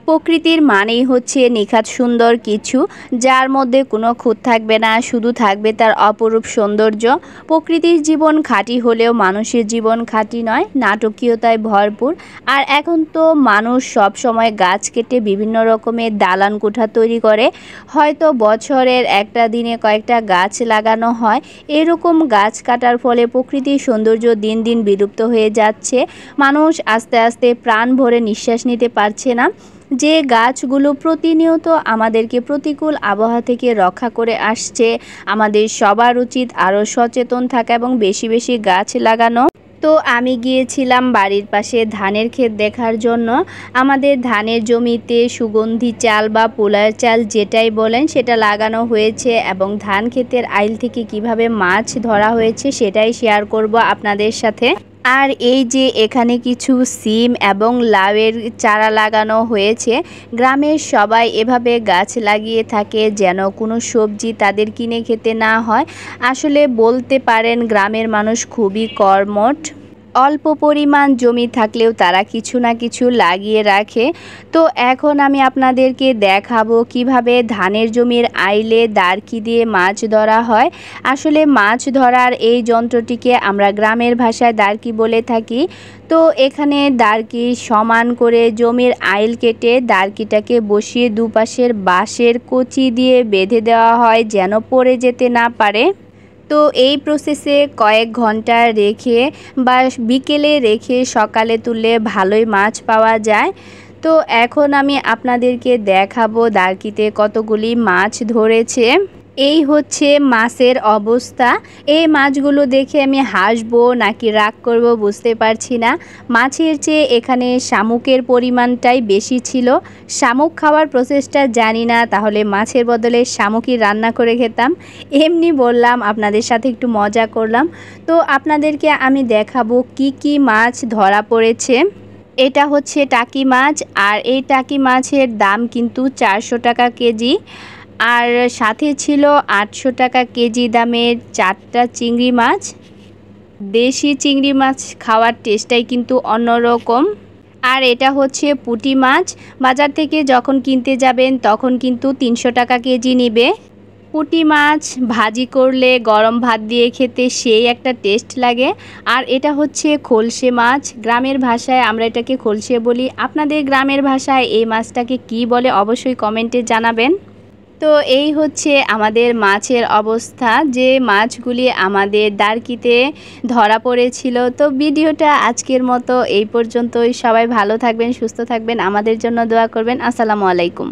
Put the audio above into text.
প্রকৃতির মানেই হচ্ছে নিখাত সুন্দর কিছু, যার মধ্যে কোনো খুঁত থাকবে না, শুধু থাকবে তার অপরূপ সৌন্দর্য। প্রকৃতির জীবন খাঁটি হলেও মানুষের জীবন খাঁটি নয়, নাটকীয়তায় ভরপুর। আর এখন তো মানুষ সব সময় গাছ কেটে বিভিন্ন রকমের দালান কোঠা তৈরি করে। হয়তো বছরের একটা দিনে কয়েকটা গাছ লাগানো হয়। এরকম গাছ কাটার ফলে প্রকৃতির সৌন্দর্য দিন দিন বিলুপ্ত হয়ে যাচ্ছে। মানুষ আস্তে আস্তে প্রাণ ভরে নিঃশ্বাস নিতে পারছে না। যে গাছগুলো প্রতিনিয়ত আমাদেরকে প্রতিকূল আবহাওয়া থেকে রক্ষা করে আসছে, আমাদের সবার উচিত আরও সচেতন থাকা এবং বেশি বেশি গাছ লাগানো। তো আমি গিয়েছিলাম বাড়ির পাশে ধানের ক্ষেত দেখার জন্য। আমাদের ধানের জমিতে সুগন্ধি চাল বা পোলার চাল যেটাই বলেন সেটা লাগানো হয়েছে, এবং ধান ক্ষেতের আইল থেকে কিভাবে মাছ ধরা হয়েছে সেটাই শেয়ার করব আপনাদের সাথে। আর এই যে এখানে কিছু সিম এবং লাউয়ের চারা লাগানো হয়েছে। গ্রামের সবাই এভাবে গাছ লাগিয়ে থাকে যেন কোনো সবজি তাদের কিনে খেতে না হয়। আসলে বলতে পারেন গ্রামের মানুষ খুবই কর্মঠ। অল্প পরিমাণ জমি থাকলেও তারা কিছু না কিছু লাগিয়ে রাখে। তো এখন আমি আপনাদেরকে দেখাবো কিভাবে ধানের জমির আইলে দাঁড়কি দিয়ে মাছ ধরা হয়। আসলে মাছ ধরার এই যন্ত্রটিকে আমরা গ্রামের ভাষায় দাঁড়কি বলে থাকি। তো এখানে দাঁড়কি সমান করে জমির আইল কেটে দাঁড়কিটাকে বসিয়ে দুপাশের বাঁশের কচি দিয়ে বেঁধে দেওয়া হয় যেন পড়ে যেতে না পারে। তো এই প্রসেসে কয়েক ঘন্টা রেখে বা বিকেলে রেখে সকালে তুললে ভালোই মাছ পাওয়া যায়। তো এখন আমি আপনাদেরকে দেখাবো দাঁড়কিতে কতগুলি মাছ ধরেছে। এই হচ্ছে মাছের অবস্থা। এই মাছগুলো দেখে আমি হাসবো নাকি রাগ করব বুঝতে পারছি না। মাছের চেয়ে এখানে শামুকের পরিমাণটাই বেশি ছিল। শামুক খাওয়ার প্রসেসটা জানি না, তাহলে মাছের বদলে শামুকই রান্না করে খেতাম। এমনি বললাম, আপনাদের সাথে একটু মজা করলাম। তো আপনাদেরকে আমি দেখাবো কি কি মাছ ধরা পড়েছে। এটা হচ্ছে টাকি মাছ, আর এই টাকি মাছের দাম কিন্তু 400 টাকা কেজি। আর সাথে ছিল 800 টাকা কেজি দামের 4টা চিংড়ি মাছ। দেশি চিংড়ি মাছ খাওয়ার টেস্টটাই কিন্তু অন্যরকম। আর এটা হচ্ছে পুঁটি মাছ। বাজার থেকে যখন কিনতে যাবেন তখন কিন্তু 300 টাকা কেজি নেবে। পুঁটি মাছ ভাজি করলে গরম ভাত দিয়ে খেতে সেই একটা টেস্ট লাগে। আর এটা হচ্ছে খলসে মাছ। গ্রামের ভাষায় আমরা এটাকে খলসে বলি। আপনাদের গ্রামের ভাষায় এই মাছটাকে কি বলে অবশ্যই কমেন্টে জানাবেন। তো এই হচ্ছে আমাদের মাছের অবস্থা, যে মাছগুলি আমাদের দাঁড়কিতে ধরা পড়েছিল। তো ভিডিওটা আজকের মতো এই পর্যন্তই। সবাই ভালো থাকবেন, সুস্থ থাকবেন, আমাদের জন্য দোয়া করবেন। আসসালামু আলাইকুম।